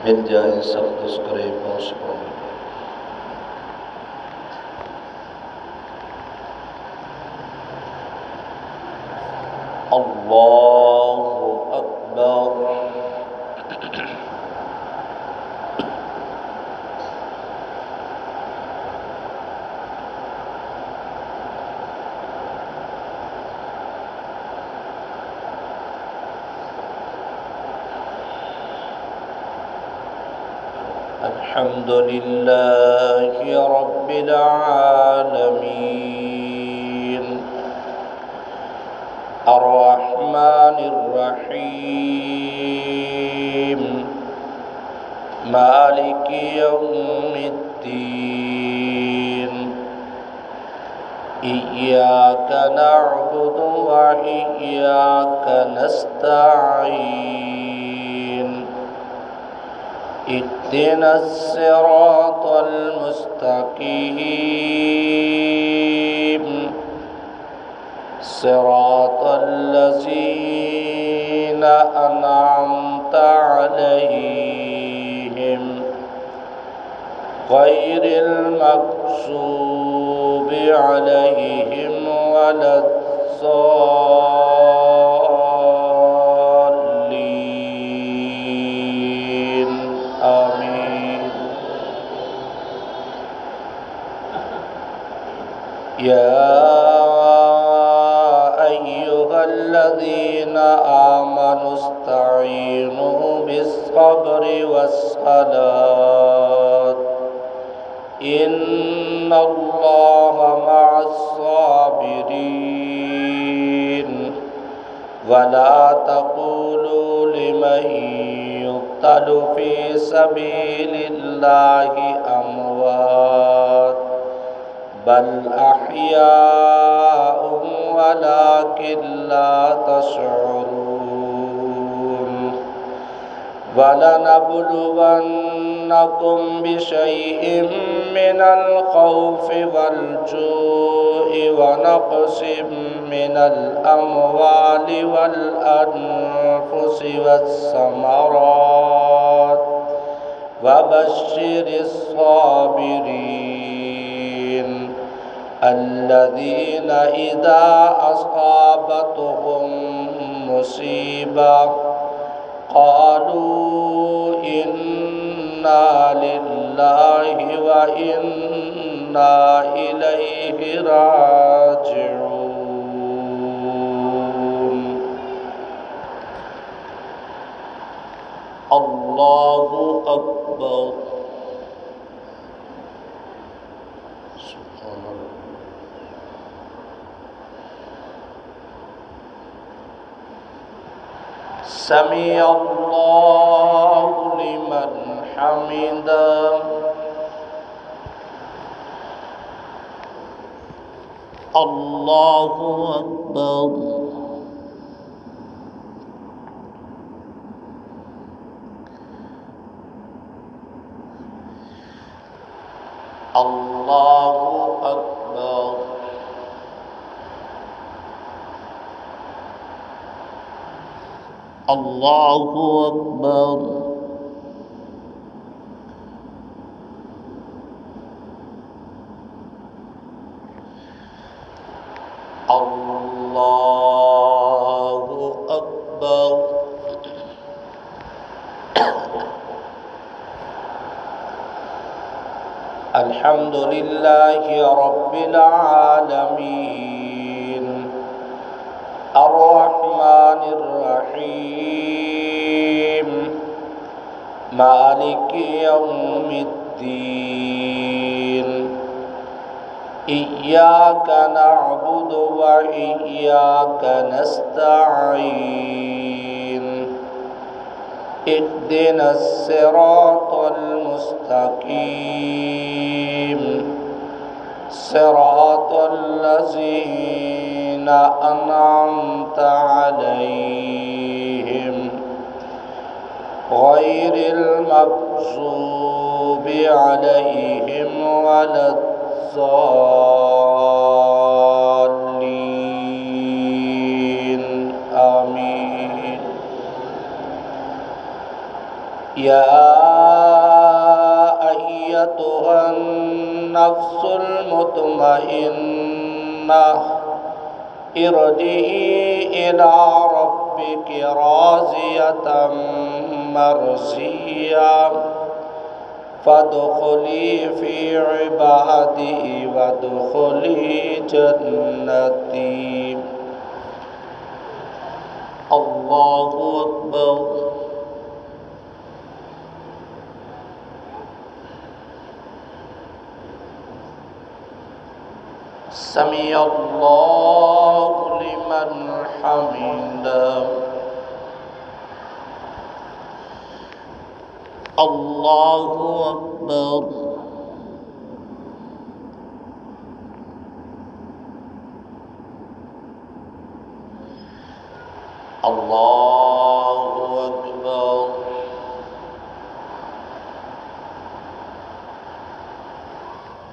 मिल जाए सख्त करे पहुँच पाए। अल्लाहु अकबर। अल्हम्दुलिल्लाहि रब्बिल आलमीन अर्रहमानिर रहीम मालिकि यौमिद्दीन इय्याका नअबुदु व इय्याका नस्तईन इह्दिनस सिरातल मुस्तकीम सिरातल लज़ीना अनअमता अलैहिम गैरिल मग़ज़ूबि अलैहिम वलद्दॉल्लीन आमीन। या अय्युहल्लज़ीना आमनुस्तईनु बिस्सब्रि वस्सलात इन्नल्लाहा मअस्साबिरीन वला तक़ूलू लिमन युक़्तलु फ़ी सबीलिल्लाहि अमवात बल अह्याउन वलाकिन ला तशऊरून वलनबलुवन्नकुम बिशैइन मिनल खौफि वल जूइ व नक़सिम मिनल अमवालि वल अनफुसि वस्समरात वबश्शिरिस साबिरीन الذين إذا أصابتهم مصيبة قالوا إنا لله وإنا إليه راجعون الله أكبر سبحان الله سمع الله لمن حمده الله أكبر الله أكبر الله أكبر الله أكبر الحمد لله رب العالمين الرحمن الرحيم مالك يوم الدين إياك نعبد وإياك نستعين اهدنا الصراط المستقيم صراط الذين أنعمت عليهم غير المغضوب عليهم ولا الضالين آمين. يا أيتها النفس المطمئنة ارجعي إلى ربك راضية مرضية فادخلي في عبادي وادخلي جنتي. الله أكبر. سمع الله لمن حمده. الله أكبر. الله أكبر.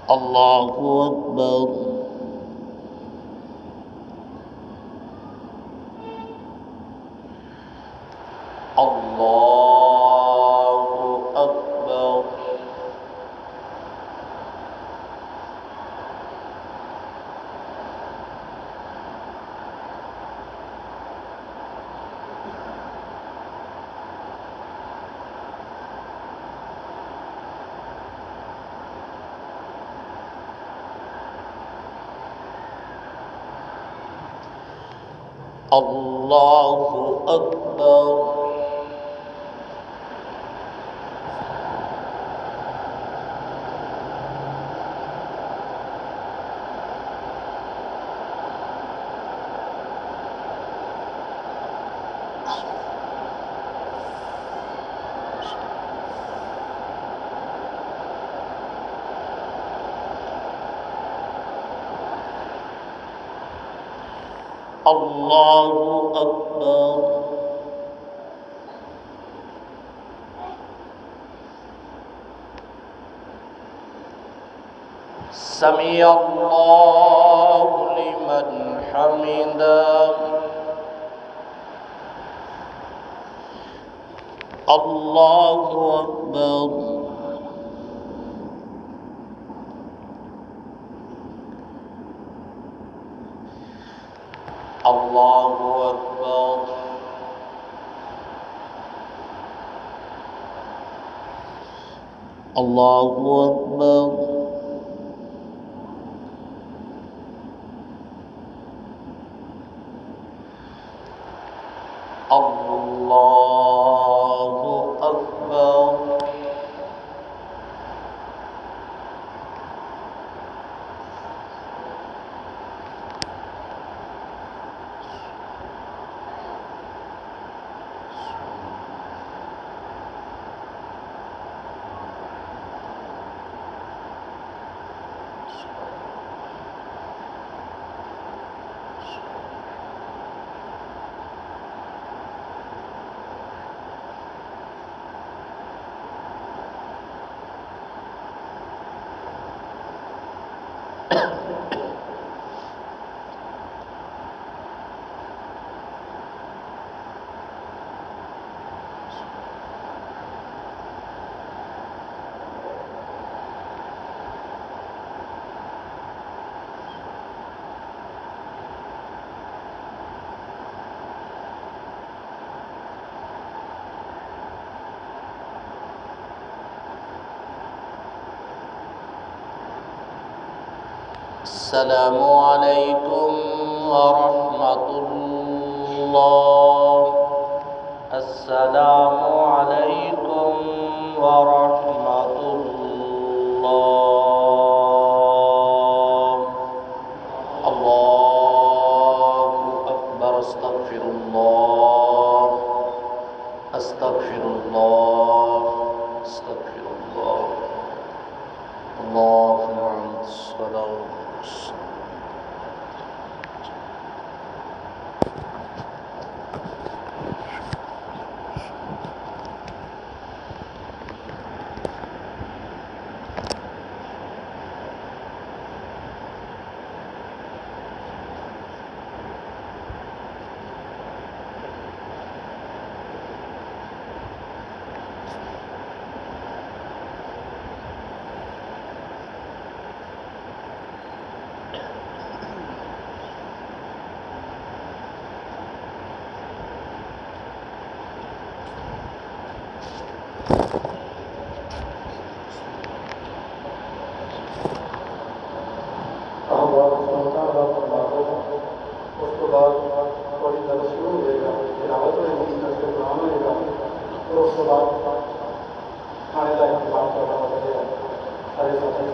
الله أكبر. الله أكبر. الله أكبر. الله أكبر. سمع الله لمن حمده. الله أكبر. الله أكبر. الله أكبر. الله أكبر. السلام عليكم ورحمة الله. السلام عليكم ورحمة الله. الله أكبر. استغفر الله. استغفر الله. استغفر الله. اللهم أنت السلام. সুস্থবান খানে দায়িত্ব পালন করা আমাদের